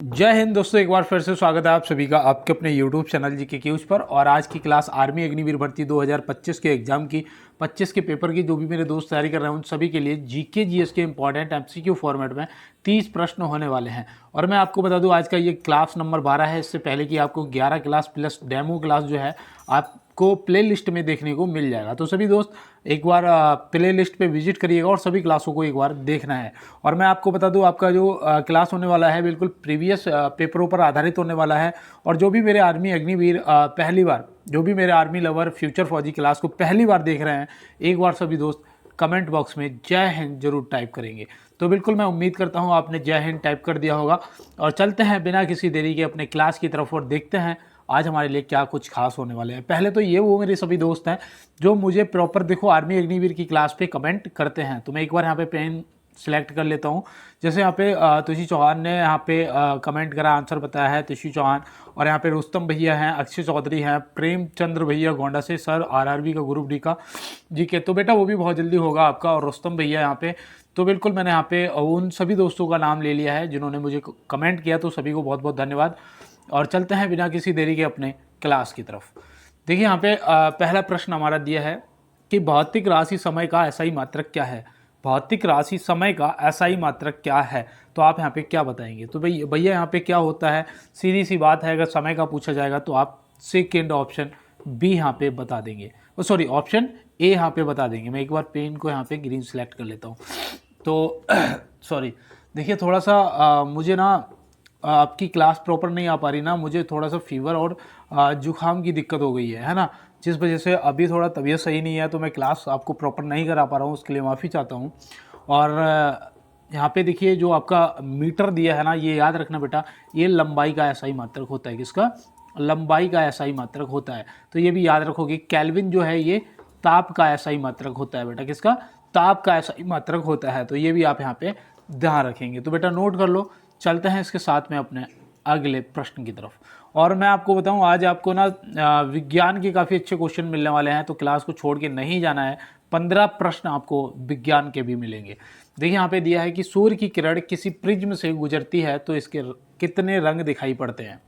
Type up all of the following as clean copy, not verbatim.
जय हिंद दोस्तों, एक बार फिर से स्वागत है आप सभी का आपके अपने YouTube चैनल जी के क्यूज पर। और आज की क्लास आर्मी अग्निवीर भर्ती 2025 के एग्जाम की 25 के पेपर की जो भी मेरे दोस्त तैयारी कर रहे हैं उन सभी के लिए जीके जीएस के इंपॉर्टेंट एमसीक्यू फॉर्मेट में 30 प्रश्न होने वाले हैं। और मैं आपको बता दूं आज का ये क्लास नंबर 12 है। इससे पहले कि आपको 11 क्लास प्लस डेमो क्लास जो है आपको प्ले लिस्ट में देखने को मिल जाएगा। तो सभी दोस्त एक बार प्ले लिस्ट पे विजिट करिएगा और सभी क्लासों को एक बार देखना है। और मैं आपको बता दूं आपका जो क्लास होने वाला है बिल्कुल प्रीवियस पेपरों पर आधारित होने वाला है। और जो भी मेरे आर्मी अग्निवीर पहली बार, जो भी मेरे आर्मी लवर फ्यूचर फौजी क्लास को पहली बार देख रहे हैं, एक बार सभी दोस्त कमेंट बॉक्स में जय हिंद जरूर टाइप करेंगे। तो बिल्कुल मैं उम्मीद करता हूँ आपने जय हिंद टाइप कर दिया होगा। और चलते हैं बिना किसी देरी के अपने क्लास की तरफ और देखते हैं आज हमारे लिए क्या कुछ खास होने वाले हैं। पहले तो ये वो मेरे सभी दोस्त हैं जो मुझे प्रॉपर देखो आर्मी अग्निवीर की क्लास पे कमेंट करते हैं। तो मैं एक बार यहाँ पे पेन सिलेक्ट कर लेता हूँ। जैसे यहाँ पे तुषी चौहान ने यहाँ पे कमेंट करा, आंसर बताया है तुषी चौहान। और यहाँ पे रुस्तम भैया हैं, अक्षय चौधरी हैं, प्रेमचंद्र भैया गोंडा से, सर आरआरबी का ग्रुप डी का जी के। तो बेटा वो भी बहुत जल्दी होगा आपका। और रुस्तम भैया यहाँ पे, तो बिल्कुल मैंने यहाँ पे उन सभी दोस्तों का नाम ले लिया है जिन्होंने मुझे कमेंट किया। तो सभी को बहुत बहुत धन्यवाद। और चलते हैं बिना किसी देरी के अपने क्लास की तरफ। देखिए यहाँ पे पहला प्रश्न हमारा दिया है कि भौतिक राशि समय का एसआई मात्रक क्या है। भौतिक राशि समय का एसआई मात्रक क्या है, तो आप यहाँ पे क्या बताएंगे। तो भैया यहाँ पे क्या होता है, सीधी सी बात है, अगर समय का पूछा जाएगा तो आप सेकेंड ऑप्शन बी यहाँ पे बता देंगे, सॉरी ऑप्शन ए यहाँ पे बता देंगे। मैं एक बार पेन को यहाँ पे ग्रीन सेलेक्ट कर लेता हूँ। तो सॉरी, देखिए थोड़ा सा मुझे ना आपकी क्लास प्रॉपर नहीं आ पा रही ना, मुझे थोड़ा सा फीवर और जुकाम की दिक्कत हो गई है ना, जिस वजह से अभी थोड़ा तबीयत सही नहीं है। तो मैं क्लास आपको प्रॉपर नहीं करा पा रहा हूँ, उसके लिए माफ़ी चाहता हूँ। और यहाँ पे देखिए जो आपका मीटर दिया है ना, ये याद रखना बेटा, ये लंबाई का एसआई मात्रक होता है। किसका? लंबाई का एसआई मात्रक होता है। तो ये भी याद रखोगे। केल्विन जो है ये ताप का एसआई मात्रक होता है बेटा। किसका? ताप का एसआई मात्रक होता है। तो ये भी आप यहाँ पे ध्यान रखेंगे। तो बेटा नोट कर लो। चलते हैं इसके साथ में अपने अगले प्रश्न की तरफ। और मैं आपको बताऊं आज आपको ना विज्ञान के काफ़ी अच्छे क्वेश्चन मिलने वाले हैं। तो क्लास को छोड़ के नहीं जाना है। 15 प्रश्न आपको विज्ञान के भी मिलेंगे। देखिए यहाँ पे दिया है कि सूर्य की किरण किसी प्रिज्म से गुजरती है तो इसके कितने रंग दिखाई पड़ते हैं।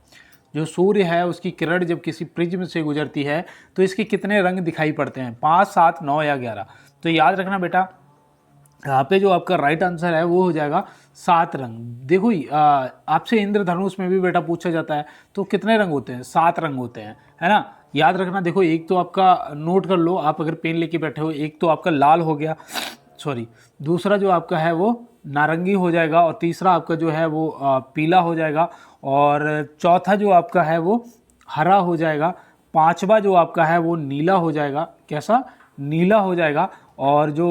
जो सूर्य है उसकी किरण जब किसी प्रिज्म से गुजरती है तो इसके कितने रंग दिखाई पड़ते हैं, 5, 7, 9 या 11। तो याद रखना बेटा, यहाँ पे जो आपका राइट आंसर है वो हो जाएगा 7 रंग। देखो आपसे इंद्रधनुष में भी बेटा पूछा जाता है तो कितने रंग होते हैं, 7 रंग होते हैं, है ना। याद रखना। देखो एक तो आपका नोट कर लो आप अगर पेन लेके बैठे हो, एक तो आपका लाल हो गया, सॉरी, दूसरा जो आपका है वो नारंगी हो जाएगा, और तीसरा आपका जो है वो पीला हो जाएगा, और चौथा जो आपका है वो हरा हो जाएगा, पांचवा जो आपका है वो नीला हो जाएगा। कैसा? नीला हो जाएगा। और जो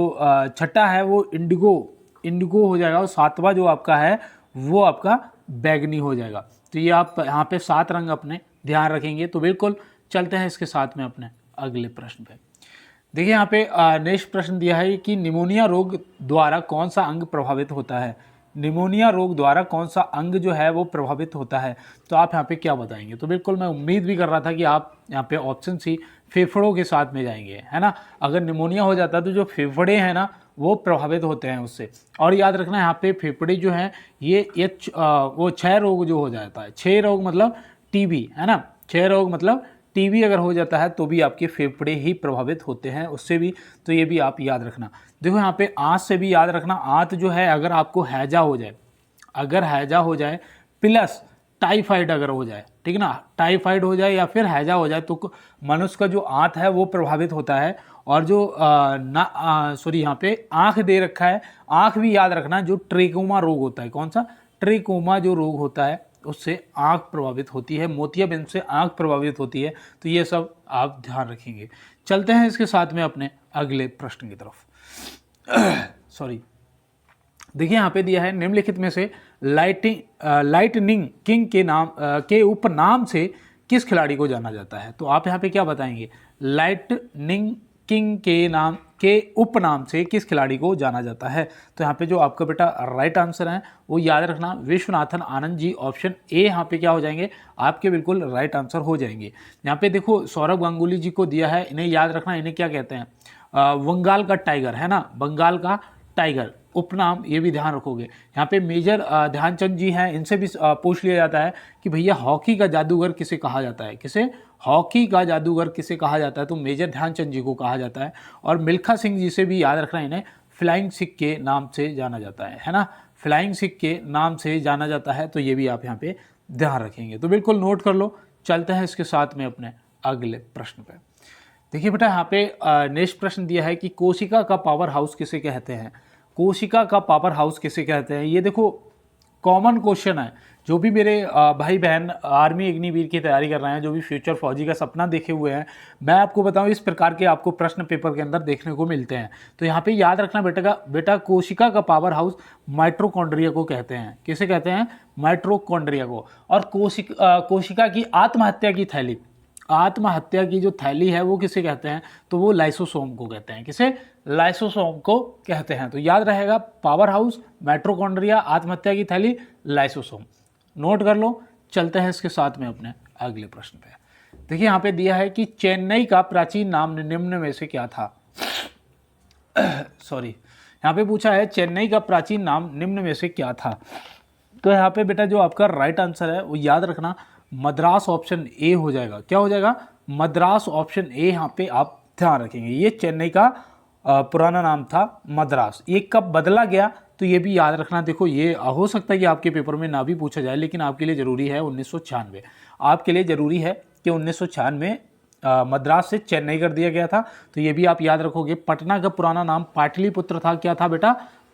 छठा है वो इंडिगो हो जाएगा, और सातवां जो आपका है वो आपका बैगनी हो जाएगा। तो ये आप यहाँ पे 7 रंग अपने ध्यान रखेंगे। तो बिल्कुल चलते हैं इसके साथ में अपने अगले प्रश्न पे। देखिए यहाँ पे नेक्स्ट प्रश्न दिया है कि निमोनिया रोग द्वारा कौन सा अंग प्रभावित होता है। निमोनिया रोग द्वारा कौन सा अंग जो है वो प्रभावित होता है, तो आप यहाँ पे क्या बताएंगे। तो बिल्कुल मैं उम्मीद भी कर रहा था कि आप यहाँ पे ऑप्शन सी फेफड़ों के साथ में जाएंगे, है ना। अगर निमोनिया हो जाता है तो जो फेफड़े हैं ना वो प्रभावित होते हैं उससे। और याद रखना यहाँ पे फेफड़े जो हैं ये वो 6 रोग जो हो जाता है, 6 रोग मतलब टीबी, है ना। 6 रोग मतलब टीबी अगर हो जाता है तो भी आपके फेफड़े ही प्रभावित होते हैं उससे भी। तो ये भी आप याद रखना। देखो यहाँ पे आंत से भी याद रखना। आंत जो है अगर आपको हैजा हो जाए, अगर हैजा हो जाए प्लस टाइफाइड अगर हो जाए, ठीक है ना, टाइफाइड हो जाए या फिर हैजा हो जाए तो मनुष्य का जो आंत है वो प्रभावित होता है। और जो सॉरी यहाँ पे आँख दे रखा है, आँख भी याद रखना। जो ट्रेकोमा रोग होता है, कौन सा? ट्रेकोमा जो रोग होता है उससे आँख प्रभावित होती है, मोतियाबिंद से आँख प्रभावित होती है। तो ये सब आप ध्यान रखेंगे। चलते हैं इसके साथ में अपने अगले प्रश्न की तरफ। सॉरी, देखिए यहाँ पे दिया है निम्नलिखित में से लाइटनिंग किंग के नाम के उपनाम से किस खिलाड़ी को जाना जाता है। तो आप यहाँ पे क्या बताएंगे। लाइटनिंग किंग के नाम के उपनाम से किस खिलाड़ी को जाना जाता है। तो यहाँ पे जो आपका बेटा राइट आंसर है वो याद रखना विश्वनाथन आनंद जी। ऑप्शन ए यहाँ पे क्या हो जाएंगे, आपके बिल्कुल राइट आंसर हो जाएंगे। यहाँ पे देखो सौरभ गांगुली जी को दिया है, इन्हें याद रखना। इन्हें क्या कहते हैं? बंगाल का टाइगर, है ना, बंगाल का टाइगर। उपनाम, ये भी ध्यान रखोगे। यहाँ पे मेजर ध्यानचंद जी हैं, इनसे भी पूछ लिया जाता है कि भैया हॉकी का जादूगर किसे कहा जाता है, किसे, हॉकी का जादूगर किसे कहा जाता है, तो मेजर ध्यानचंद जी को कहा जाता है। और मिल्खा सिंह जी से भी याद रखना, इन्हें फ्लाइंग सिख के नाम से जाना जाता है ना, फ्लाइंग सिख के नाम से जाना जाता है, तो ये भी आप यहाँ पे ध्यान रखेंगे। तो बिल्कुल नोट कर लो। चलते हैं इसके साथ में अपने अगले प्रश्न पे। देखिए बेटा, यहाँ पे नेक्स्ट प्रश्न दिया है कि कोशिका का पावर हाउस किसे कहते हैं। कोशिका का पावर हाउस किसे कहते हैं, ये देखो कॉमन क्वेश्चन है। जो भी मेरे भाई बहन आर्मी अग्निवीर की तैयारी कर रहे हैं, जो भी फ्यूचर फौजी का सपना देखे हुए हैं, मैं आपको बताऊं इस प्रकार के आपको प्रश्न पेपर के अंदर देखने को मिलते हैं। तो यहाँ पे याद रखना बेटा कोशिका का पावर हाउस माइटोकॉन्ड्रिया को कहते हैं। किसे कहते हैं, माइटोकॉन्ड्रिया को। और कोशिका की आत्महत्या की थैली, आत्महत्या की जो थैली है वो किसे कहते हैं, तो वो लाइसोसोम को कहते हैं। किसे, लाइसोसोम को कहते हैं। तो याद रहेगा, पावर हाउस, माइटोकॉन्ड्रिया, आत्महत्या की थैली, लाइसोसोम, नोट कर लो। चलते हैं इसके साथ में अपने अगले प्रश्न पे। देखिए यहाँ पे दिया है कि चेन्नई का प्राचीन नाम निम्न में से क्या था। सॉरी, यहाँ पे पूछा है चेन्नई का प्राचीन नाम निम्न में से क्या था। तो यहाँ पे बेटा जो आपका राइट आंसर है वो याद रखना मद्रास ऑप्शन ए हो जाएगा। क्या हो जाएगा, मद्रास ऑप्शन ए। यहाँ पे आप ध्यान रखेंगे, ये चेन्नई का पुराना नाम था मद्रास। ये कब बदला गया, तो ये भी याद रखना। देखो ये हो सकता है कि आपके पेपर में ना भी पूछा जाए, लेकिन आपके लिए ज़रूरी है 1996, आपके लिए ज़रूरी है कि 1996 मद्रास से चेन्नई कर दिया गया था। तो ये भी आप याद रखोगे। पटना का पुराना नाम पाटलिपुत्र था। क्या था बेटा,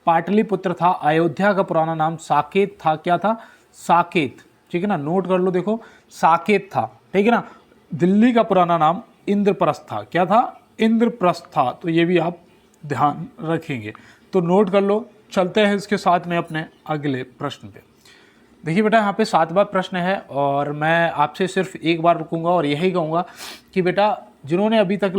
पाटलिपुत्र था। अयोध्या का पुराना नाम साकेत था। क्या था, साकेत, ठीक है ना, नोट कर लो। देखो साकेत था, ठीक है ना। दिल्ली का पुराना नाम इंद्रप्रस्थ था। क्या था, इंद्रप्रस्थ था। तो ये भी आप ध्यान रखेंगे, तो नोट कर लो। चलते हैं इसके साथ में अपने अगले प्रश्न पे। देखिए बेटा यहाँ पे 7वां प्रश्न है, और मैं आपसे सिर्फ एक बार रुकूंगा और यही कहूँगा कि बेटा जिन्होंने अभी तक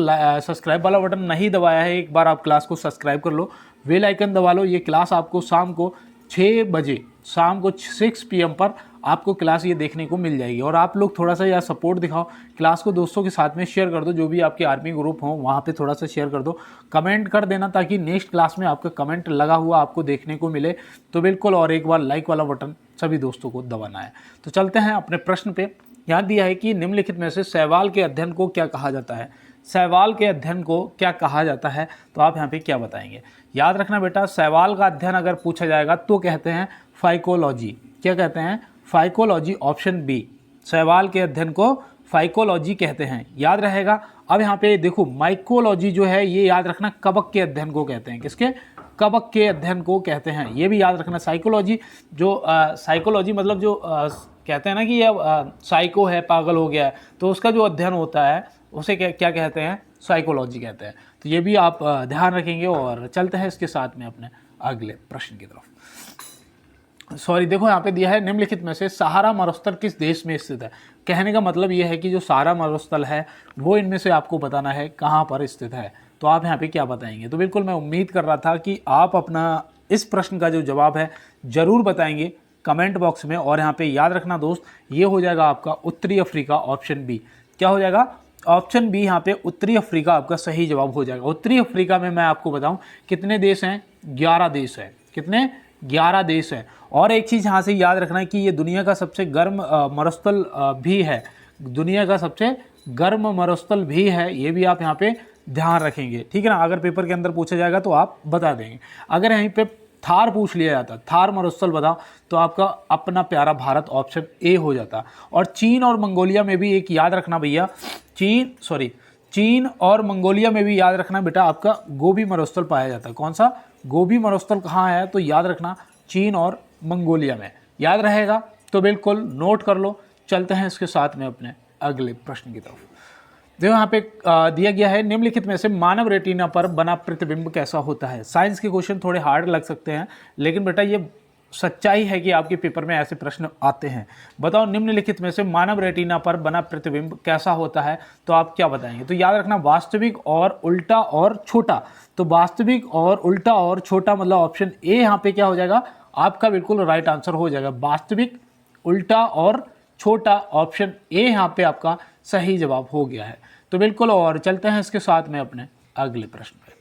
सब्सक्राइब वाला बटन नहीं दबाया है, एक बार आप क्लास को सब्सक्राइब कर लो, बेल आइकन दबा लो। ये क्लास आपको शाम को 6 बजे, शाम को 6 PM पर आपको क्लास ये देखने को मिल जाएगी। और आप लोग थोड़ा सा यार सपोर्ट दिखाओ, क्लास को दोस्तों के साथ में शेयर कर दो, जो भी आपके आर्मी ग्रुप हो वहाँ पे थोड़ा सा शेयर कर दो, कमेंट कर देना, ताकि नेक्स्ट क्लास में आपका कमेंट लगा हुआ आपको देखने को मिले। तो बिल्कुल, और एक बार लाइक वाला बटन सभी दोस्तों को दबाना है। तो चलते हैं अपने प्रश्न पे। यहाँ दिया है कि निम्नलिखित में से शैवाल के अध्ययन को क्या कहा जाता है। शैवाल के अध्ययन को क्या कहा जाता है, तो आप यहाँ पे क्या बताएंगे। याद रखना बेटा, शैवाल का अध्ययन अगर पूछा जाएगा तो कहते हैं फाइकोलॉजी। क्या कहते हैं, फाइकोलॉजी, ऑप्शन बी। शैवाल के अध्ययन को फाइकोलॉजी कहते हैं, याद रहेगा। अब यहाँ पे देखो माइकोलॉजी जो है, ये याद रखना कवक के अध्ययन को कहते हैं। किसके, कवक के अध्ययन को कहते हैं, ये भी याद रखना। साइकोलॉजी जो साइकोलॉजी मतलब जो कहते हैं ना कि ये साइको है, पागल हो गया है, तो उसका जो अध्ययन होता है उसे क्या कहते हैं, साइकोलॉजी कहते हैं। तो ये भी आप ध्यान रखेंगे। और चलते हैं इसके साथ में अपने अगले प्रश्न की तरफ। सॉरी, देखो यहाँ पे दिया है निम्नलिखित में से सहारा मरुस्थल किस देश में स्थित है। कहने का मतलब ये है कि जो सहारा मरुस्थल है वो इनमें से आपको बताना है कहाँ पर स्थित है। तो आप यहाँ पे क्या बताएंगे। तो बिल्कुल मैं उम्मीद कर रहा था कि आप अपना इस प्रश्न का जो जवाब है ज़रूर बताएंगे कमेंट बॉक्स में। और यहाँ पे याद रखना दोस्त, ये हो जाएगा आपका उत्तरी अफ्रीका, ऑप्शन बी। क्या हो जाएगा, ऑप्शन बी। यहाँ पे उत्तरी अफ्रीका आपका सही जवाब हो जाएगा। उत्तरी अफ्रीका में मैं आपको बताऊं कितने देश हैं, 11 देश हैं। कितने, 11 देश हैं। और एक चीज़ यहाँ से याद रखना है कि ये दुनिया का सबसे गर्म मरुस्थल भी है, दुनिया का सबसे गर्म मरुस्थल भी है। ये भी आप यहाँ पे ध्यान रखेंगे, ठीक है ना। अगर पेपर के अंदर पूछा जाएगा तो आप बता देंगे। अगर यहीं पे थार पूछ लिया जाता, थार मरुस्थल बताओ, तो आपका अपना प्यारा भारत ऑप्शन ए हो जाता। और चीन और मंगोलिया में भी एक याद रखना भैया, चीन और मंगोलिया में भी याद रखना बेटा आपका गोबी मरुस्थल पाया जाता है। कौन सा, गोबी मरुस्थल कहाँ है, तो याद रखना चीन और मंगोलिया में, याद रहेगा। तो बिल्कुल नोट कर लो। चलते हैं इसके साथ में अपने अगले प्रश्न की तरफ। देखो यहाँ पे दिया गया है निम्नलिखित में से मानव रेटिना पर बना प्रतिबिंब कैसा होता है। साइंस के क्वेश्चन थोड़े हार्ड लग सकते हैं, लेकिन बेटा ये सच्चाई है कि आपके पेपर में ऐसे प्रश्न आते हैं। बताओ निम्नलिखित में से मानव रेटिना पर बना प्रतिबिंब कैसा होता है, तो आप क्या बताएंगे। तो याद रखना वास्तविक और उल्टा और छोटा। तो वास्तविक और उल्टा और छोटा मतलब ऑप्शन ए यहाँ पे क्या हो जाएगा, आपका बिल्कुल राइट आंसर हो जाएगा। वास्तविक, उल्टा और छोटा, ऑप्शन ए यहाँ पे आपका सही जवाब हो गया है। तो बिल्कुल, और चलते हैं इसके साथ में अपने अगले प्रश्न पे।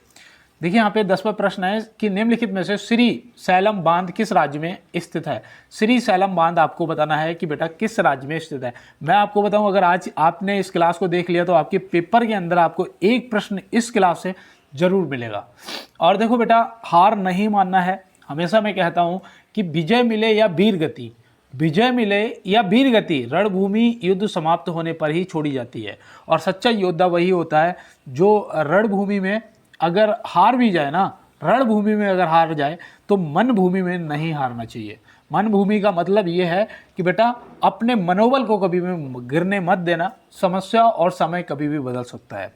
देखिए यहाँ पे 10वां प्रश्न है कि निम्नलिखित में से श्री सैलम बांध किस राज्य में स्थित है। श्री सैलम बांध आपको बताना है कि बेटा किस राज्य में स्थित है। मैं आपको बताऊं, अगर आज आपने इस क्लास को देख लिया तो आपके पेपर के अंदर आपको एक प्रश्न इस क्लास से जरूर मिलेगा। और देखो बेटा, हार नहीं मानना है। हमेशा मैं कहता हूं कि विजय मिले या वीर गति, विजय मिले या वीर गति रणभूमि युद्ध समाप्त होने पर ही छोड़ी जाती है। और सच्चा योद्धा वही होता है जो रणभूमि में अगर हार भी जाए ना, रणभूमि में अगर हार जाए तो मन भूमि में नहीं हारना चाहिए। मन भूमि का मतलब ये है कि बेटा अपने मनोबल को कभी भी गिरने मत देना। समस्या और समय कभी भी बदल सकता है।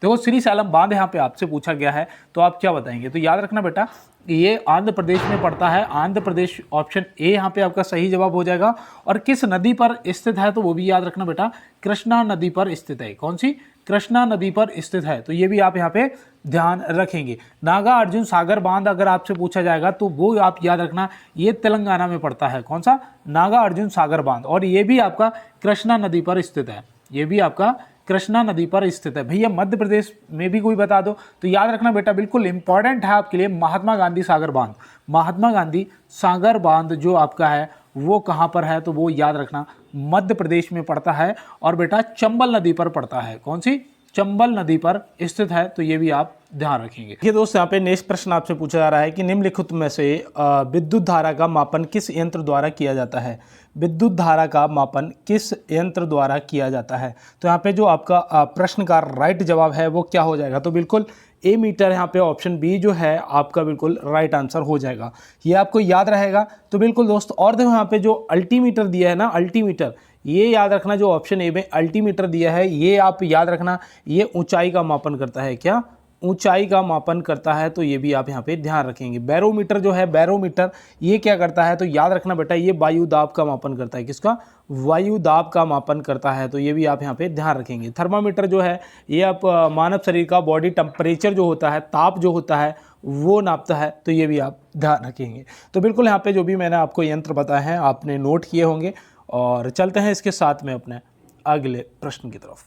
देखो श्री सैलम बांध यहाँ पे आपसे पूछा गया है, तो आप क्या बताएंगे? तो याद रखना बेटा, ये आंध्र प्रदेश में पड़ता है। आंध्र प्रदेश ऑप्शन ए यहाँ पे आपका सही जवाब हो जाएगा। और किस नदी पर स्थित है तो वो भी याद रखना बेटा, कृष्णा नदी पर स्थित है। कौन सी? कृष्णा नदी पर स्थित है। तो ये भी आप यहाँ पे ध्यान रखेंगे। नागा अर्जुन सागर बांध अगर आपसे पूछा जाएगा तो वो आप याद रखना, ये तेलंगाना में पड़ता है। कौन सा? नागा अर्जुन सागर बांध। और ये भी आपका कृष्णा नदी पर स्थित है। ये भी आपका कृष्णा नदी पर स्थित है। भैया मध्य प्रदेश में भी कोई बता दो तो याद रखना बेटा, बिल्कुल इंपॉर्टेंट है आपके लिए, महात्मा गांधी सागर बांध। महात्मा गांधी सागर बांध जो आपका है वो कहाँ पर है तो वो याद रखना मध्य प्रदेश में पड़ता है। और बेटा चंबल नदी पर पड़ता है। कौन सी? चंबल नदी पर स्थित है। तो ये भी आप ध्यान रखेंगे। ये दोस्त यहाँ पे नेक्स्ट प्रश्न आपसे पूछा जा रहा है कि निम्नलिखित में से विद्युत धारा का मापन किस यंत्र द्वारा किया जाता है। विद्युत धारा का मापन किस यंत्र द्वारा किया जाता है। तो यहाँ पे जो आपका प्रश्न का राइट जवाब है वो क्या हो जाएगा? तो बिल्कुल ए मीटर, यहाँ पे ऑप्शन बी जो है आपका बिल्कुल राइट आंसर हो जाएगा। ये आपको याद रहेगा। तो बिल्कुल दोस्त, और देखो यहाँ पे जो अल्टीमीटर दिया है ना, अल्टीमीटर, ये याद रखना, जो ऑप्शन ए में अल्टीमीटर दिया है ये आप याद रखना, ये ऊंचाई का मापन करता है। क्या? ऊंचाई का मापन करता है। तो ये भी आप यहाँ पे ध्यान रखेंगे। बैरोमीटर जो है, बैरोमीटर, ये क्या करता है? तो याद रखना बेटा, ये वायु दाब का मापन करता है। किसका? वायु दाब का मापन करता है। तो ये भी आप यहाँ पे ध्यान रखेंगे। थर्मामीटर जो है ये आप मानव शरीर का बॉडी टेम्परेचर जो होता है, ताप जो होता है वो नापता है। तो ये भी आप ध्यान रखेंगे। तो बिल्कुल यहाँ पे जो भी मैंने आपको यंत्र बताए हैं आपने नोट किए होंगे। और चलते हैं इसके साथ में अपने अगले प्रश्न की तरफ।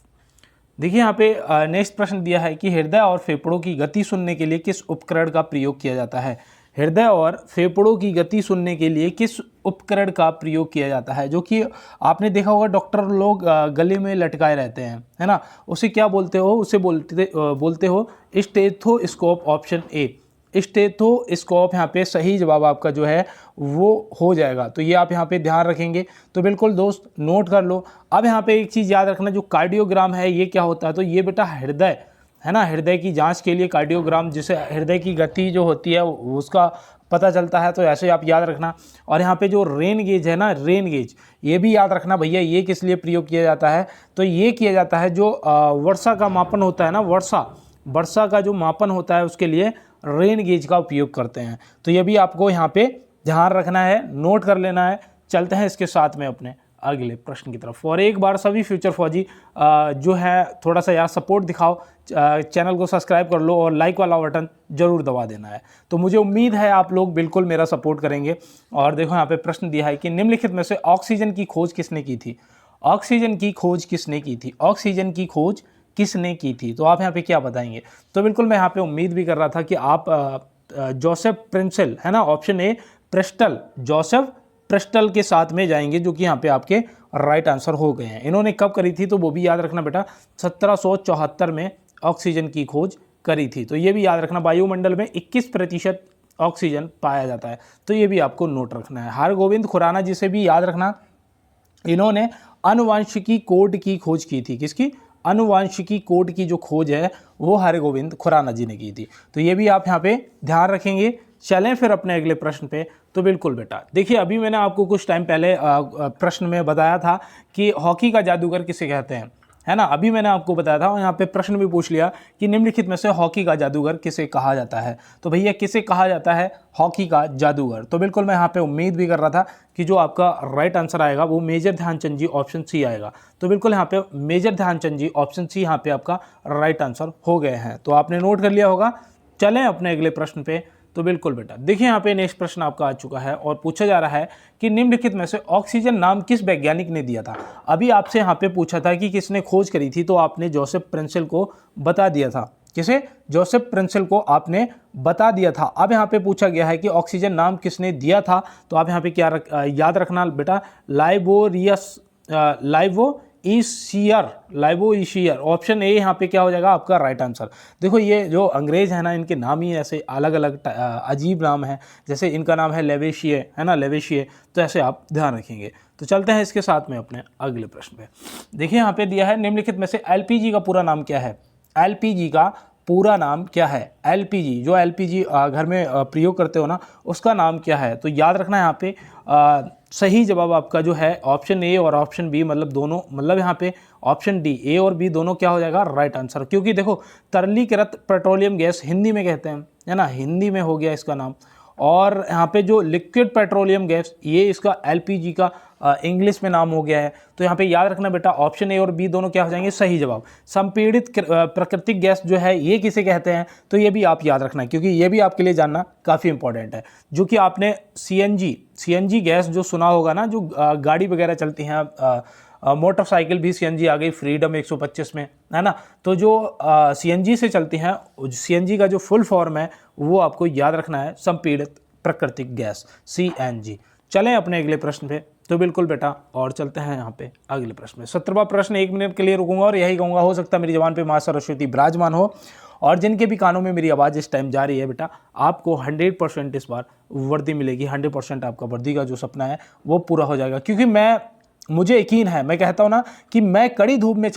देखिए यहाँ पे नेक्स्ट प्रश्न दिया है कि हृदय और फेफड़ों की गति सुनने के लिए किस उपकरण का प्रयोग किया जाता है। हृदय और फेफड़ों की गति सुनने के लिए किस उपकरण का प्रयोग किया जाता है? जो कि आपने देखा होगा डॉक्टर लोग गले में लटकाए रहते हैं, है ना। उसे क्या बोलते हो? उसे बोलते हो स्टेथोस्कोप। ऑप्शन ए स्टेथोस्कोप यहाँ पे सही जवाब आपका जो है वो हो जाएगा। तो ये आप यहाँ पे ध्यान रखेंगे। तो बिल्कुल दोस्त नोट कर लो। अब यहाँ पे एक चीज़ याद रखना, जो कार्डियोग्राम है ये क्या होता है? तो ये बेटा हृदय है ना, हृदय की जांच के लिए कार्डियोग्राम, जिसे हृदय की गति जो होती है उसका पता चलता है। तो ऐसे आप याद रखना। और यहाँ पे जो रेन गेज है ना, रेन गेज, ये भी याद रखना भैया, ये किस लिए प्रयोग किया जाता है? तो ये किया जाता है जो वर्षा का मापन होता है ना, वर्षा का जो मापन होता है उसके लिए रेन गेज का उपयोग करते हैं। तो ये भी आपको यहाँ पे ध्यान रखना है, नोट कर लेना है। चलते हैं इसके साथ में अपने अगले प्रश्न की तरफ। और एक बार सभी फ्यूचर फौजी जो है थोड़ा सा यार सपोर्ट दिखाओ, चैनल को सब्सक्राइब कर लो और लाइक वाला बटन जरूर दबा देना है। तो मुझे उम्मीद है आप लोग बिल्कुल मेरा सपोर्ट करेंगे। और देखो यहाँ पे प्रश्न दिया है कि निम्नलिखित में से ऑक्सीजन की खोज किसने की थी। ऑक्सीजन की खोज किसने की थी? ऑक्सीजन की खोज किसने की थी? तो आप यहाँ पे क्या बताएंगे? तो बिल्कुल मैं यहाँ पे उम्मीद भी कर रहा था कि आप जोसेफ प्रिंसेल, है ना, ऑप्शन ए प्रेस्टल, जोसेफ प्रेस्टल के साथ में जाएंगे, जो कि यहाँ पे आपके राइट आंसर हो गए हैं। इन्होंने कब करी थी? तो वो भी याद रखना बेटा, 1774 में ऑक्सीजन की खोज करी थी। तो ये भी याद रखना, वायुमंडल में 21% ऑक्सीजन पाया जाता है। तो ये भी आपको नोट रखना है। हरगोविंद खुराना जी से भी याद रखना, इन्होंने आनुवांशिकी कोड की खोज की थी। किसकी? आनुवांशिकी कोड की जो खोज है वो हरगोविंद खुराना जी ने की थी। तो ये भी आप यहाँ पे ध्यान रखेंगे। चलें फिर अपने अगले प्रश्न पे। तो बिल्कुल बेटा, देखिए अभी मैंने आपको कुछ टाइम पहले प्रश्न में बताया था कि हॉकी का जादूगर किसे कहते हैं, है ना। अभी मैंने आपको बताया था और यहाँ पे प्रश्न भी पूछ लिया कि निम्नलिखित में से हॉकी का जादूगर किसे कहा जाता है। तो भैया किसे कहा जाता है हॉकी का जादूगर? तो बिल्कुल मैं यहाँ पे उम्मीद भी कर रहा था कि जो आपका राइट आंसर आएगा वो मेजर ध्यानचंद जी, ऑप्शन सी आएगा। तो बिल्कुल यहाँ पे मेजर ध्यानचंद जी, ऑप्शन सी यहाँ पे आपका राइट आंसर हो गए हैं। तो आपने नोट कर लिया होगा। चलें अपने अगले प्रश्न पे। तो बिल्कुल बेटा, देखिए यहाँ पे नेक्स्ट प्रश्न आपका आ चुका है और पूछा जा रहा है कि निम्नलिखित में से ऑक्सीजन नाम किस वैज्ञानिक ने दिया था। अभी आपसे यहाँ पे पूछा था कि किसने खोज करी थी, तो आपने जोसेफ प्रेंसेल को बता दिया था। किसे? जोसेफ प्रिंसेल को आपने बता दिया था। अब यहाँ पे पूछा गया है कि ऑक्सीजन नाम किसने दिया था, तो आप यहाँ पे क्या याद रखना बेटा, लाइवोइशियर। ऑप्शन ए यहाँ पे क्या हो जाएगा आपका राइट आंसर। देखो ये जो अंग्रेज है ना, इनके नाम ही ऐसे अलग अलग अजीब नाम है, जैसे इनका नाम है लेवेशिये, है ना, लेवेशिये, तो ऐसे आप ध्यान रखेंगे। तो चलते हैं इसके साथ में अपने अगले प्रश्न पे। देखिए यहाँ पे दिया है निम्नलिखित में से एलपीजी का पूरा नाम क्या है? एलपीजी का पूरा नाम क्या है? एलपीजी, जो एलपीजी घर में प्रयोग करते हो ना, उसका नाम क्या है? तो याद रखना यहाँ पे सही जवाब आपका जो है ऑप्शन ए और ऑप्शन बी, मतलब दोनों, मतलब यहाँ पे ऑप्शन डी, ए और बी दोनों क्या हो जाएगा राइट आंसर। क्योंकि देखो तरलीकृत पेट्रोलियम गैस हिंदी में कहते हैं, है ना, हिंदी में हो गया इसका नाम। और यहाँ पे जो लिक्विड पेट्रोलियम गैस, ये इसका एलपीजी का इंग्लिश में नाम हो गया है। तो यहाँ पे याद रखना बेटा ऑप्शन ए और बी दोनों क्या हो जाएंगे सही जवाब। संपीड़ित प्राकृतिक गैस जो है ये किसे कहते हैं, तो ये भी आप याद रखना, क्योंकि ये भी आपके लिए जानना काफ़ी इंपॉर्टेंट है। जो कि आपने सीएनजी गैस जो सुना होगा ना, जो गाड़ी वगैरह चलती हैं, मोटरसाइकिल भी सीएनजी आ गई फ्रीडम 125 में, है ना। तो जो सीएनजी से चलती हैं, सीएनजी का जो फुल फॉर्म है वो आपको याद रखना है, संपीड़ित प्राकृतिक गैस, सीएनजी। चलें अपने अगले प्रश्न पे। तो बिल्कुल बेटा, और चलते हैं यहाँ पे अगले प्रश्न में। 17वां प्रश्न 1 मिनट के लिए रुकूंगा और यही कहूँगा, हो सकता है मेरी जबान पे माँ सरस्वती विराजमान हो, और जिनके भी कानों में मेरी आवाज़ इस टाइम जा रही है बेटा, आपको 100% इस बार वर्दी मिलेगी। 100% आपका वर्दी का जो सपना है वो पूरा हो जाएगा। क्योंकि मुझे यकीन है, मैं कहता हूँ ना कि मैं कड़ी धूप में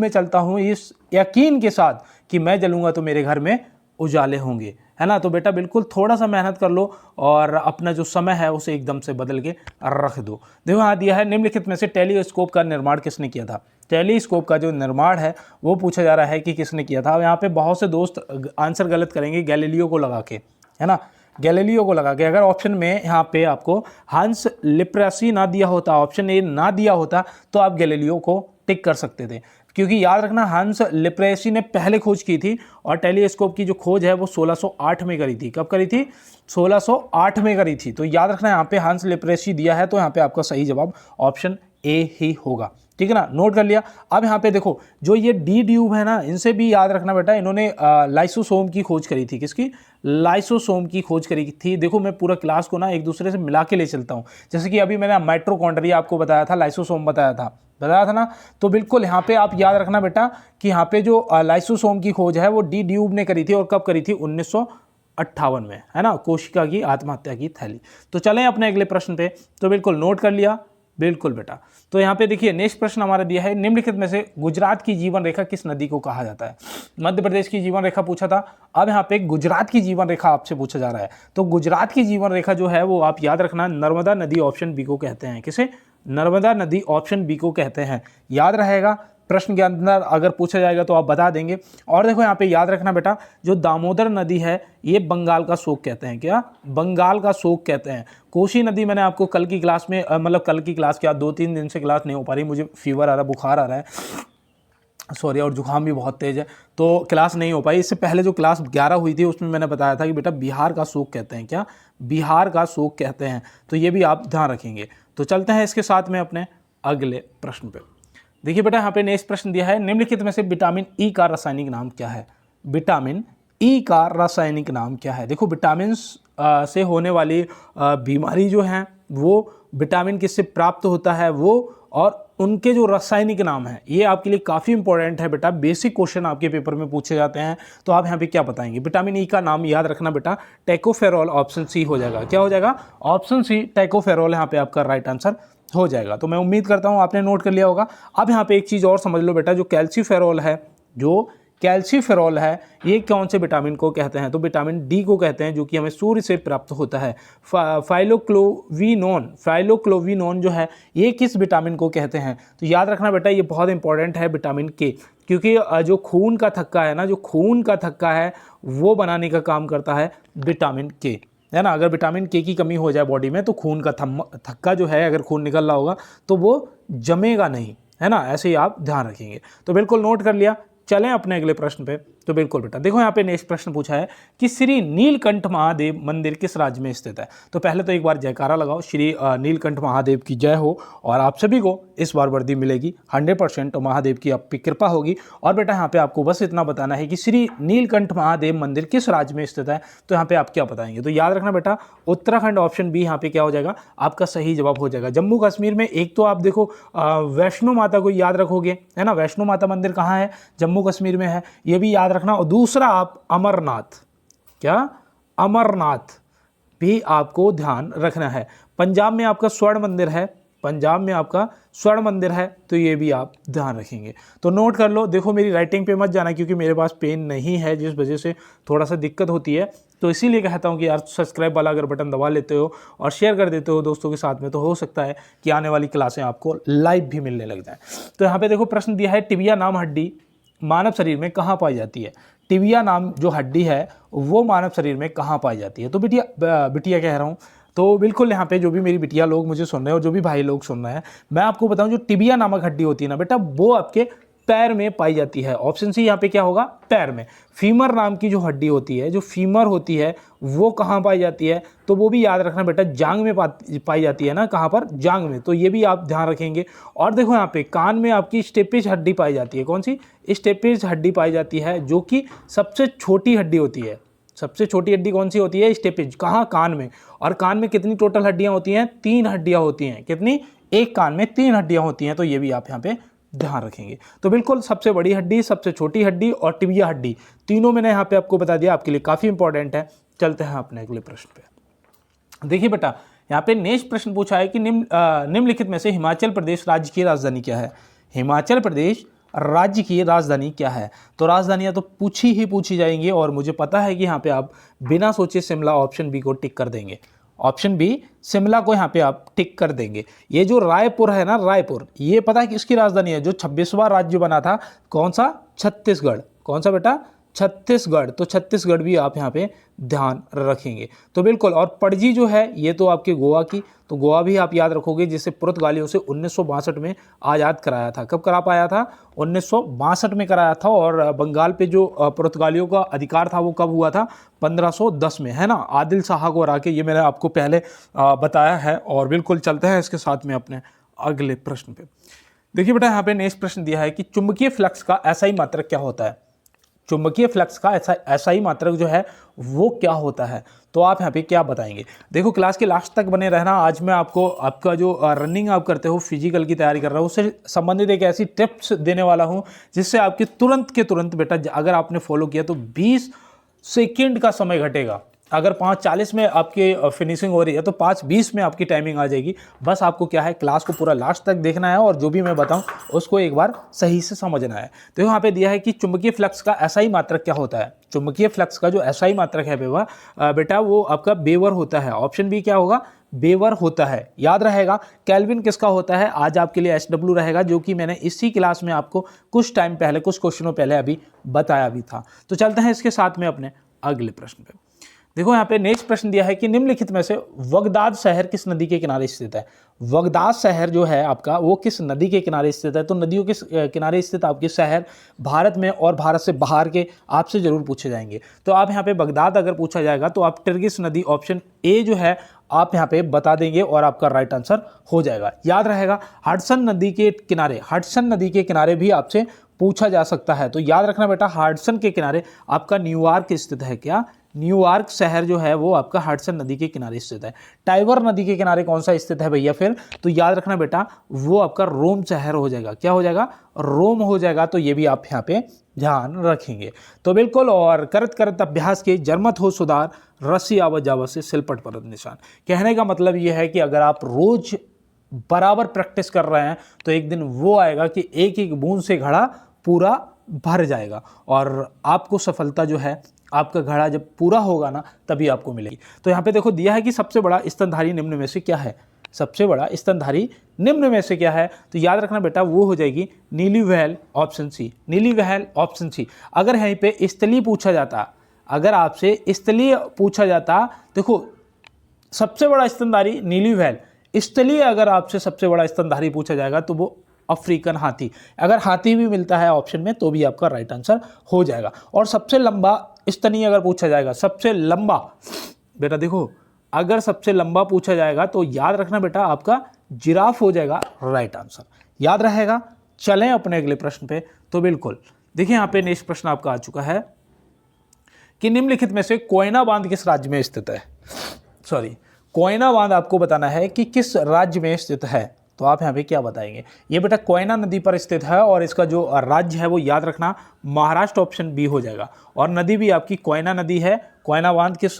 चलता हूँ, इस यकीन के साथ कि मैं जलूंगा तो मेरे घर में उजाले होंगे, है ना। तो बेटा बिल्कुल थोड़ा सा मेहनत कर लो और अपना जो समय है उसे एकदम से बदल के रख दो। देखो यहाँ दिया है निम्नलिखित में से टेलीस्कोप का निर्माण किसने किया था? टेलीस्कोप का जो निर्माण है वो पूछा जा रहा है कि किसने किया था। अब यहाँ पे बहुत से दोस्त आंसर गलत करेंगे गैलीलियो को लगा के, है ना, गैलीलियो को लगा के। अगर ऑप्शन में यहाँ पे आपको हंस लिप्रेसी ना दिया होता, ऑप्शन ए ना दिया होता, तो आप गैलीलियो को टिक कर सकते थे। क्योंकि याद रखना हंस लिप्रेसी ने पहले खोज की थी, और टेलीस्कोप की जो खोज है वो 1608 में करी थी। कब करी थी? 1608 में करी थी। तो याद रखना यहाँ पे हंस लिप्रेसी दिया है, तो यहाँ पे आपका सही जवाब ऑप्शन ए ही होगा, ठीक है ना, नोट कर लिया। अब यहाँ पे देखो जो ये डी ड्यूब है ना, इनसे भी याद रखना बेटा, इन्होंने लाइसोसोम की खोज करी थी। किसकी? लाइसोसोम की खोज करी थी। देखो मैं पूरा क्लास को ना एक दूसरे से मिला के ले चलता हूँ। जैसे कि अभी मैंने माइटोकॉन्ड्रिया आपको बताया था, लाइसोसोम बताया था ना। तो बिल्कुल यहाँ पे आप याद रखना बेटा कि यहाँ पे जो लाइसोसोम की खोज है वो डी ड्यूब ने करी थी, और कब करी थी? 1958 में, है ना, कोशिका की आत्महत्या की थैली। तो चलें अपने अगले प्रश्न पे। तो बिल्कुल नोट कर लिया, बिल्कुल बेटा। तो यहाँ पे देखिए नेक्स्ट प्रश्न हमारा दिया है, निम्नलिखित में से गुजरात की जीवन रेखा किस नदी को कहा जाता है? मध्य प्रदेश की जीवन रेखा पूछा था, अब यहाँ पे गुजरात की जीवन रेखा आपसे पूछा जा रहा है। तो गुजरात की जीवन रेखा जो है वो आप याद रखना, नर्मदा नदी ऑप्शन बी को कहते हैं। किसे? नर्मदा नदी ऑप्शन बी को कहते हैं। याद रहेगा, प्रश्न के अंदर अगर पूछा जाएगा तो आप बता देंगे। और देखो यहाँ पे याद रखना बेटा, जो दामोदर नदी है ये बंगाल का शोक कहते हैं। क्या? बंगाल का शोक कहते हैं। कोसी नदी मैंने आपको कल की क्लास में, मतलब कल की क्लास क्या, 2-3 दिन से क्लास नहीं हो पा रही, मुझे फीवर आ रहा है, बुखार आ रहा है, सॉरी, और जुकाम भी बहुत तेज़ है, तो क्लास नहीं हो पाई। इससे पहले जो क्लास 11 हुई थी उसमें मैंने बताया था कि बेटा बिहार का शोक कहते हैं। क्या? बिहार का शोक कहते हैं। तो ये भी आप ध्यान रखेंगे। तो चलते हैं इसके साथ में अपने अगले प्रश्न पे। देखिए बेटा यहाँ पे नेक्स्ट प्रश्न दिया है, निम्नलिखित में से विटामिन ई का रासायनिक नाम क्या है? विटामिन ई का रासायनिक नाम क्या है? देखो विटामिन से होने वाली बीमारी जो है वो विटामिन किससे प्राप्त होता है वो, और उनके जो रासायनिक नाम है ये आपके लिए काफ़ी इंपॉर्टेंट है बेटा। बेसिक क्वेश्चन आपके पेपर में पूछे जाते हैं, तो आप यहाँ पे क्या बताएंगे? विटामिन ई का नाम याद रखना बेटा, टोकोफेरॉल, ऑप्शन सी हो जाएगा। क्या हो जाएगा? ऑप्शन सी, टोकोफेरॉल यहाँ पे आपका राइट आंसर हो जाएगा। तो मैं उम्मीद करता हूँ आपने नोट कर लिया होगा। अब यहाँ पे एक चीज़ और समझ लो बेटा, जो कैल्सीफेरॉल है, ये कौन से विटामिन को कहते हैं? तो विटामिन डी को कहते हैं, जो कि हमें सूर्य से प्राप्त होता है। फाइलोक्लोविनोन जो है ये किस विटामिन को कहते हैं? तो याद रखना बेटा ये बहुत इंपॉर्टेंट है, विटामिन के। क्योंकि जो खून का थक्का है ना, वो बनाने का काम करता है विटामिन के, है ना। अगर विटामिन के की कमी हो जाए बॉडी में तो खून का थक्का जो है, अगर खून निकल रहा होगा तो वो जमेगा नहीं, है ना। ऐसे ही आप ध्यान रखेंगे। तो बिल्कुल नोट कर लिया। चलें अपने अगले प्रश्न पे। तो बिल्कुल बेटा देखो यहाँ पे नेक्स्ट प्रश्न पूछा है कि श्री नीलकंठ महादेव मंदिर किस राज्य में स्थित है। तो पहले तो एक बार जयकारा लगाओ, श्री नीलकंठ महादेव की जय हो और आप सभी को इस बार वर्दी मिलेगी 100%, महादेव की आप पे कृपा होगी। और बेटा यहाँ पे आपको बस इतना बताना है कि श्री नीलकंठ महादेव मंदिर किस राज्य में स्थित है। तो यहाँ पे आप क्या बताएंगे, तो याद रखना बेटा उत्तराखंड ऑप्शन बी यहाँ पे क्या हो जाएगा, आपका सही जवाब हो जाएगा। जम्मू कश्मीर में एक तो आप देखो वैष्णो माता को याद रखोगे, है ना, वैष्णो माता मंदिर कहाँ है, जम्मू कश्मीर में है, ये भी याद रखना। और दूसरा आप अमरनाथ, क्या अमरनाथ भी आपको ध्यान रखना है। पंजाब में आपका स्वर्ण मंदिर है, पंजाब में आपका स्वर्ण मंदिर है, तो ये भी आप ध्यान रखेंगे। तो नोट कर लो, देखो मेरी राइटिंग पे मत जाना क्योंकि मेरे पास पेन नहीं है, जिस वजह से थोड़ा सा दिक्कत होती है। तो इसीलिए कहता हूँ कि यार सब्सक्राइब वाला अगर बटन दबा लेते हो और शेयर कर देते हो दोस्तों के साथ में, तो हो सकता है कि आने वाली क्लासें आपको लाइव भी मिलने लग जाए। तो यहाँ पे देखो प्रश्न दिया है, टिबिया नाम हड्डी मानव शरीर में कहाँ पाई जाती है। टिबिया नाम जो हड्डी है वो मानव शरीर में कहाँ पाई जाती है। तो बिटिया कह रहा हूँ, तो बिल्कुल यहाँ पे जो भी मेरी बिटिया लोग मुझे सुन रहे हैं और जो भी भाई लोग सुन रहे हैं, मैं आपको बताऊं जो टिबिया नामक हड्डी होती है ना बेटा, वो आपके पैर में पाई जाती है। ऑप्शन सी यहाँ पे क्या होगा, पैर में। फीमर नाम की जो हड्डी होती है, जो फीमर होती है, वो कहाँ पाई जाती है, तो वो भी याद रखना बेटा जांग में पाई जाती है ना, कहाँ पर, जांग में। तो ये भी आप ध्यान रखेंगे। और देखो यहाँ पे कान में आपकी स्टेपिज हड्डी पाई जाती है। कौन सी, स्टेपिज हड्डी पाई जाती है, जो कि सबसे छोटी हड्डी होती है। सबसे छोटी हड्डी कौन सी होती है, स्टेपिज। कहाँ, कान में। और कान में कितनी टोटल हड्डियां होती हैं, 3 हड्डियां होती हैं। कितनी, एक कान में 3 हड्डियां होती हैं। तो ये भी आप यहाँ पे ध्यान रखेंगे। तो बिल्कुल सबसे बड़ी हड्डी, सबसे छोटी हड्डी और टिबिया हड्डी, तीनों मैंने यहाँ पे आपको बता दिया, आपके लिए काफ़ी इंपॉर्टेंट है। चलते हैं अपने अगले प्रश्न पे। देखिए बेटा यहाँ पे नेक्स्ट प्रश्न पूछा है कि निम्नलिखित में से हिमाचल प्रदेश राज्य की राजधानी क्या है। हिमाचल प्रदेश राज्य की राजधानी क्या है। तो राजधानियां तो पूछी जाएंगी और मुझे पता है कि यहाँ पे आप बिना सोचे शिमला ऑप्शन बी को टिक कर देंगे। ऑप्शन बी शिमला को यहाँ पे आप टिक कर देंगे। ये जो रायपुर है ना, रायपुर, ये पता है किसकी राजधानी है, जो 26वां राज्य बना था, कौन सा, छत्तीसगढ़। कौन सा बेटा, छत्तीसगढ़। तो छत्तीसगढ़ भी आप यहाँ पे ध्यान रखेंगे। तो बिल्कुल, और पणजी जो है ये तो आपके गोवा की, तो गोवा भी आप याद रखोगे, जिसे पुर्तगालियों से 1962 में आज़ाद कराया था। कब करा पाया था, 1962 में कराया था। और बंगाल पे जो पुर्तगालियों का अधिकार था वो कब हुआ था, 1510 में, है ना, आदिल शाह को हरा के। ये मैंने आपको पहले बताया है। और बिल्कुल चलते हैं इसके साथ में अपने अगले प्रश्न पे। देखिए बेटा यहाँ पे नेक्स्ट प्रश्न दिया है कि चुंबकीय फ्लक्स का एसआई मात्रक क्या होता है। चुंबकीय फ्लक्स का एसआई मात्रक जो है वो क्या होता है। तो आप यहाँ पे क्या बताएंगे। देखो क्लास के लास्ट तक बने रहना। आज मैं आपको आपका जो रनिंग आप करते हो, फिजिकल की तैयारी कर रहा हूँ, उससे संबंधित एक ऐसी टिप्स देने वाला हूँ जिससे आपके तुरंत के तुरंत बेटा, अगर आपने फॉलो किया तो 20 सेकेंड का समय घटेगा। अगर 5:40 में आपकी फिनिशिंग हो रही है तो 5:20 में आपकी टाइमिंग आ जाएगी। बस आपको क्या है, क्लास को पूरा लास्ट तक देखना है और जो भी मैं बताऊं उसको एक बार सही से समझना है। तो यहाँ पे दिया है कि चुंबकीय फ्लक्स का एसआई मात्रक क्या होता है। चुंबकीय फ्लक्स का जो एसआई मात्रक है बेटा वो आपका बेवर होता है। ऑप्शन बी क्या होगा, बेवर होता है। याद रहेगा केल्विन किसका होता है, आज आपके लिए SW रहेगा, जो कि मैंने इसी क्लास में आपको कुछ टाइम पहले, कुछ क्वेश्चनों पहले अभी बताया भी था। तो चलते हैं इसके साथ में अपने अगले प्रश्न पे। देखो यहाँ पे नेक्स्ट प्रश्न दिया है कि निम्नलिखित में से बगदाद शहर किस नदी के किनारे स्थित है। बगदाद शहर जो है आपका वो किस नदी के किनारे स्थित है। तो नदियों के किनारे स्थित आपके शहर भारत में और भारत से बाहर के आपसे जरूर पूछे जाएंगे। तो आप यहाँ पे बगदाद अगर पूछा जाएगा तो आप टिर्गिस नदी, ऑप्शन ए जो है आप यहाँ पे बता देंगे और आपका राइट आंसर हो जाएगा। याद रहेगा हडसन नदी के किनारे, हडसन नदी के किनारे भी आपसे पूछा जा सकता है। तो याद रखना बेटा हडसन के किनारे आपका न्यूयॉर्क स्थित है। क्या, न्यूयॉर्क शहर जो है वो आपका हडसन नदी के किनारे स्थित है। टाइबर नदी के किनारे कौन सा स्थित है भैया फिर, तो याद रखना बेटा वो आपका रोम शहर हो जाएगा। क्या हो जाएगा, रोम हो जाएगा। तो ये भी आप यहाँ पे ध्यान रखेंगे। तो बिल्कुल, और करत करत अभ्यास के जन्मत हो सुधार, रस्सी आवत जावत से सिलपट परत निशान। कहने का मतलब ये है कि अगर आप रोज बराबर प्रैक्टिस कर रहे हैं तो एक दिन वो आएगा कि एक एक बूंद से घड़ा पूरा भर जाएगा और आपको सफलता जो है, आपका घड़ा जब पूरा होगा ना तभी आपको मिलेगी। तो यहाँ पे देखो दिया है कि सबसे बड़ा स्तनधारी निम्न में से क्या है। सबसे बड़ा स्तनधारी निम्न में से क्या है, तो याद रखना बेटा वो हो जाएगी नीली व्हेल, ऑप्शन सी। नीली व्हेल, ऑप्शन सी। अगर यहीं पे स्थलीय पूछा जाता, अगर आपसे स्थलीय पूछा जाता, देखो सबसे बड़ा स्तनधारी नीली व्हेल, स्थलीय अगर आपसे सबसे बड़ा स्तनधारी पूछा जाएगा तो वो अफ्रीकन हाथी। अगर हाथी भी मिलता है ऑप्शन में तो भी आपका राइट आंसर हो जाएगा। और सबसे लंबा स्तनी अगर पूछा जाएगा, सबसे लंबा, बेटा देखो अगर सबसे लंबा पूछा जाएगा तो याद रखना बेटा आपका जिराफ हो जाएगा राइट आंसर, याद रहेगा। चलें अपने अगले प्रश्न पे। तो बिल्कुल देखिए यहाँ पे नेक्स्ट प्रश्न आपका आ चुका है कि निम्नलिखित में से कोयना बांध किस राज्य में स्थित है। कोयना बांध आपको बताना है कि किस राज्य में स्थित है। तो आप यहाँ पे क्या बताएंगे। ये बेटा कोयना नदी पर स्थित है और इसका जो राज्य है वो याद रखना महाराष्ट्र, ऑप्शन बी हो जाएगा। और नदी भी आपकी कोयना नदी है। कोयना बांध किस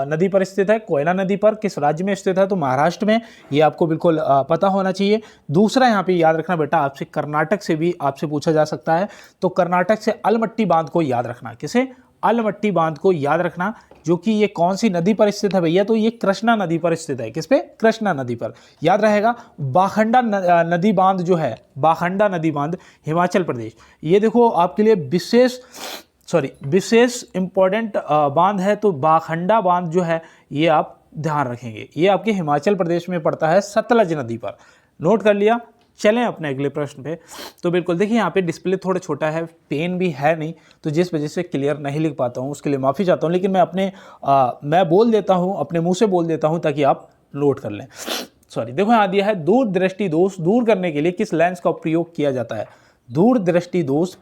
नदी पर स्थित है, कोयना नदी पर, किस राज्य में स्थित है, तो महाराष्ट्र में। ये आपको बिल्कुल पता होना चाहिए। दूसरा यहाँ पे याद रखना बेटा आपसे कर्नाटक से भी आपसे पूछा जा सकता है। तो कर्नाटक से अलमट्टी बांध को याद रखना, किसे, अलमट्टी बांध को याद रखना, जो कि ये कौन सी नदी पर स्थित है भैया, तो ये कृष्णा नदी पर स्थित है। किस पे, कृष्णा नदी पर, याद रहेगा। बाखंडा नदी बांध जो है, बाखंडा नदी बांध हिमाचल प्रदेश, ये देखो आपके लिए विशेष इंपॉर्टेंट बांध है। तो बाखंडा बांध जो है ये आप ध्यान रखेंगे, ये आपके हिमाचल प्रदेश में पड़ता है सतलज नदी पर, नोट कर लिया। चलें अपने अगले प्रश्न पे। तो बिल्कुल देखिए यहाँ पे डिस्प्ले थोड़ा छोटा है, पेन भी है नहीं, तो जिस वजह से क्लियर नहीं लिख पाता हूँ उसके लिए माफ़ी चाहता हूँ। लेकिन मैं मैं बोल देता हूँ, अपने मुंह से बोल देता हूँ ताकि आप नोट कर लें। देखो यहाँ दिया है दूर दृष्टि दोष दूर करने के लिए किस लेंस का उपयोग किया जाता है। दूर दृष्टि दोष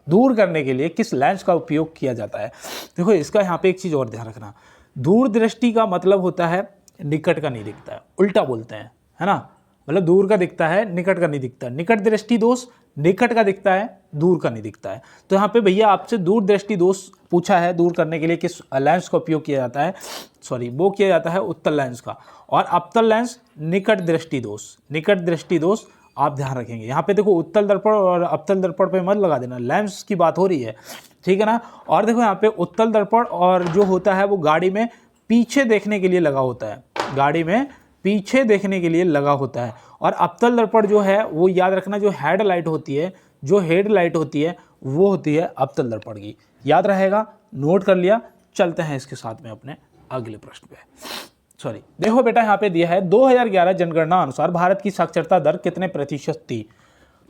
दूर करने के लिए किस लेंस का उपयोग किया जाता है। देखो इसका यहाँ पे एक चीज़ और ध्यान रखना, दूर दृष्टि का मतलब होता है निकट का नहीं दिखता है, उल्टा बोलते हैं, है ना। मतलब दूर का दिखता है, निकट का नहीं दिखता। निकट दृष्टि दोष निकट का दिखता है, दूर का नहीं दिखता है। तो यहाँ पे भैया आपसे दूर दृष्टि दोष पूछा है, दूर करने के लिए किस लेंस का उपयोग किया जाता है। वो किया जाता है उत्तल लेंस का। और अवतल लेंस निकट दृष्टि दोष, निकट दृष्टि दोष आप ध्यान रखेंगे। यहाँ पे देखो उत्तल दर्पण और अवतल दर्पण पे मत लगा देना, लेंस की बात हो रही है, ठीक है ना। और देखो यहाँ पे उत्तल दर्पण और जो होता है वो गाड़ी में पीछे देखने के लिए लगा होता है, गाड़ी में पीछे देखने के लिए लगा होता है। और अवतल दर्पण जो है वो याद रखना, जो हेडलाइट होती है, जो हेडलाइट होती है वो होती है अवतल दर्पण की, याद रहेगा, नोट कर लिया। चलते हैं इसके साथ में अपने अगले प्रश्न पे। देखो बेटा यहाँ पे दिया है 2011 जनगणना अनुसार भारत की साक्षरता दर कितने प्रतिशत थी।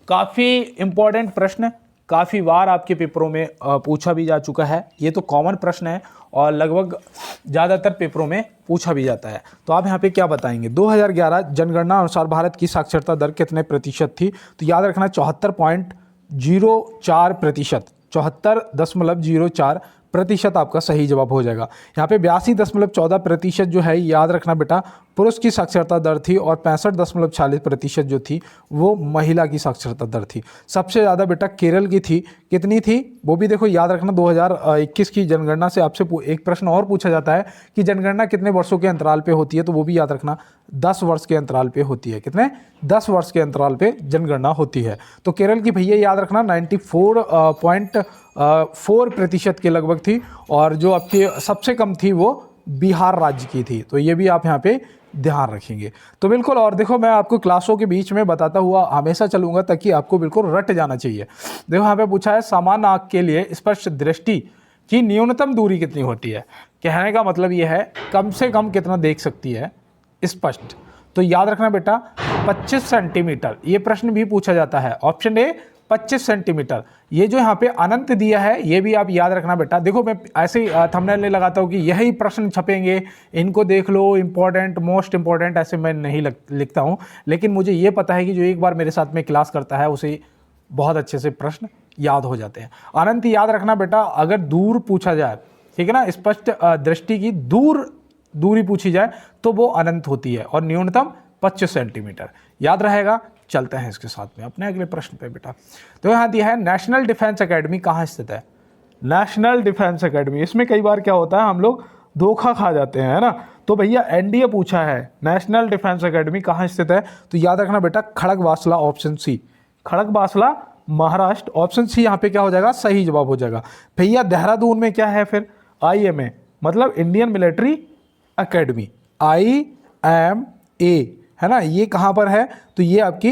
काफ़ी इंपॉर्टेंट प्रश्न, काफ़ी बार आपके पेपरों में पूछा भी जा चुका है। ये तो कॉमन प्रश्न है और लगभग ज़्यादातर पेपरों में पूछा भी जाता है। तो आप यहाँ पे क्या बताएंगे, 2011 जनगणना अनुसार भारत की साक्षरता दर कितने प्रतिशत थी। तो याद रखना 74.04%, 74.04% आपका सही जवाब हो जाएगा। यहाँ पे 82.14% जो है याद रखना बेटा पुरुष की साक्षरता दर थी और 65.46% जो थी वो महिला की साक्षरता दर थी। सबसे ज़्यादा बेटा केरल की थी, कितनी थी वो भी देखो याद रखना। 2021 की जनगणना से आपसे एक प्रश्न और पूछा जाता है कि जनगणना कितने वर्षों के अंतराल पे होती है, तो वो भी याद रखना 10 वर्ष के अंतराल पे होती है। कितने, 10 वर्ष के अंतराल पे जनगणना होती है। तो केरल की भैया याद रखना 94.4% के लगभग थी और जो आपकी सबसे कम थी वो बिहार राज्य की थी। तो ये भी आप यहाँ पे ध्यान रखेंगे। तो बिल्कुल, और देखो मैं आपको क्लासों के बीच में बताता हुआ हमेशा चलूंगा ताकि आपको बिल्कुल रट जाना चाहिए। देखो यहाँ पे पूछा है सामान्य आँख के लिए स्पष्ट दृष्टि की न्यूनतम दूरी कितनी होती है। कहने का मतलब ये है कम से कम कितना देख सकती है स्पष्ट। तो याद रखना बेटा 25 सेंटीमीटर, ये प्रश्न भी पूछा जाता है। Option A 25 centimetre. ये जो यहाँ पे अनंत दिया है ये भी आप याद रखना बेटा। देखो मैं ऐसे ही थंबनेल लगाता हूँ कि यही प्रश्न छपेंगे, इनको देख लो, इंपॉर्टेंट, मोस्ट इंपॉर्टेंट, ऐसे मैं नहीं लिखता हूँ। लेकिन मुझे ये पता है कि जो एक बार मेरे साथ में क्लास करता है उसे बहुत अच्छे से प्रश्न याद हो जाते हैं। अनंत याद रखना बेटा, अगर दूर पूछा जाए, ठीक है ना, स्पष्ट दृष्टि की दूरी पूछी जाए तो वो अनंत होती है और न्यूनतम 25 सेंटीमीटर, याद रहेगा। चलते हैं इसके साथ में अपने अगले प्रश्न पे बेटा। तो यहाँ दिया है नेशनल डिफेंस एकेडमी कहाँ स्थित है। नेशनल डिफेंस एकेडमी, इसमें कई बार क्या होता है हम लोग धोखा खा जाते हैं, है ना। तो भैया एनडीए पूछा है नेशनल डिफेंस एकेडमी कहाँ स्थित है, तो याद रखना बेटा Khadakwasla, option C, Khadakwasla Maharashtra, option C यहाँ पे क्या हो जाएगा, सही जवाब हो जाएगा। भैया देहरादून में क्या है फिर, IMA मतलब इंडियन मिलिट्री एकेडमी, IMA, है ना, ये कहाँ पर है, तो ये आपकी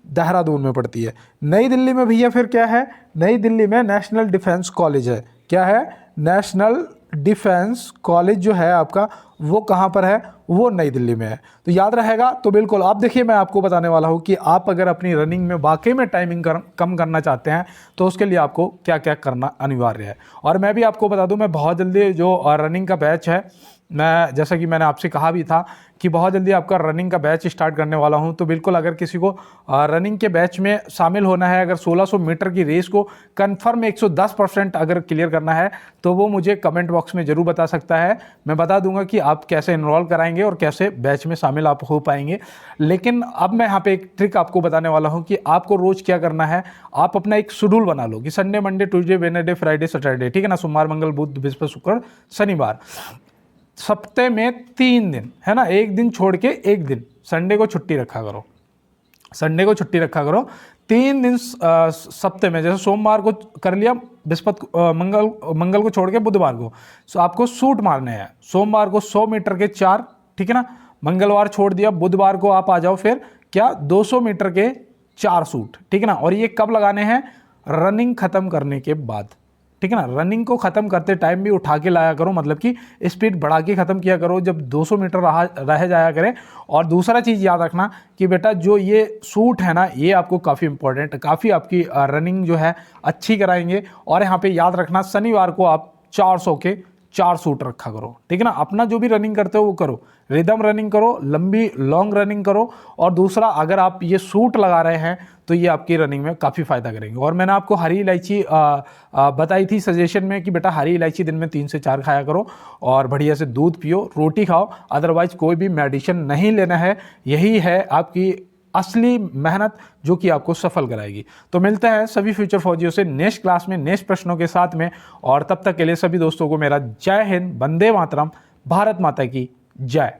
देहरादून में पड़ती है। नई दिल्ली में भैया फिर क्या है, नई दिल्ली में नेशनल डिफेंस कॉलेज है। क्या है, नेशनल डिफेंस कॉलेज जो है आपका वो कहाँ पर है, वो नई दिल्ली में है। तो याद रहेगा। तो बिल्कुल अब देखिए मैं आपको बताने वाला हूँ कि आप अगर अपनी रनिंग में वाकई में टाइमिंग कम करना चाहते हैं तो उसके लिए आपको क्या क्या करना अनिवार्य है। और मैं भी आपको बता दूं, मैं बहुत जल्दी जो रनिंग का बैच है, मैं जैसा कि मैंने आपसे कहा भी था कि बहुत जल्दी आपका रनिंग का बैच स्टार्ट करने वाला हूं। तो बिल्कुल अगर किसी को रनिंग के बैच में शामिल होना है, अगर 1600 मीटर की रेस को कंफर्म 110% अगर क्लियर करना है तो वो मुझे कमेंट बॉक्स में ज़रूर बता सकता है। मैं बता दूंगा कि आप कैसे इनरोल कराएंगे और कैसे बैच में शामिल आप हो पाएंगे। लेकिन अब मैं यहाँ पे एक ट्रिक आपको बताने वाला हूँ कि आपको रोज़ क्या करना है। आप अपना एक शेड्यूल बना लो कि Sunday, Monday, Tuesday, Wednesday, Friday, Saturday, ठीक है ना, सोमवार, मंगल, बुध, बृहस्पति, शुक्र, शनिवार, सप्ते में 3 दिन, है ना, एक दिन छोड़ के एक दिन संडे को छुट्टी रखा करो। संडे को छुट्टी रखा करो 3 दिन सप्ते में। जैसे सोमवार को कर लिया, बृहस्पति, मंगल को छोड़ के बुधवार को आपको सूट मारने हैं। सोमवार को 100 मीटर के 4, ठीक है ना, मंगलवार छोड़ दिया, बुधवार को आप आ जाओ फिर क्या 200 मीटर के 4 सूट, ठीक है ना। और ये कब लगाने हैं? रनिंग खत्म करने के बाद, ठीक है ना। रनिंग को खत्म करते टाइम भी उठा के लाया करो, मतलब कि स्पीड बढ़ा के खत्म किया करो जब 200 मीटर रह जाया करे। और दूसरा चीज़ याद रखना कि बेटा जो ये सूट है ना, ये आपको काफ़ी इंपॉर्टेंट, काफ़ी आपकी रनिंग जो है अच्छी कराएंगे। और यहाँ पे याद रखना शनिवार को आप 400 के 4 सूट रखा करो, ठीक है ना। अपना जो भी रनिंग करते हो वो करो, रिदम रनिंग करो, लंबी लॉन्ग रनिंग करो। और दूसरा, अगर आप ये सूट लगा रहे हैं तो ये आपकी रनिंग में काफ़ी फ़ायदा करेंगे। और मैंने आपको हरी इलायची बताई थी सजेशन में कि बेटा हरी इलायची दिन में 3 से 4 खाया करो और बढ़िया से दूध पियो, रोटी खाओ, अदरवाइज कोई भी मेडिसिन नहीं लेना है। यही है आपकी असली मेहनत जो कि आपको सफल कराएगी। तो मिलते हैं सभी फ्यूचर फौजियों से नेक्स्ट क्लास में नेक्स्ट प्रश्नों के साथ में। और तब तक के लिए सभी दोस्तों को मेरा जय हिंद, वंदे मातरम, भारत माता की जय।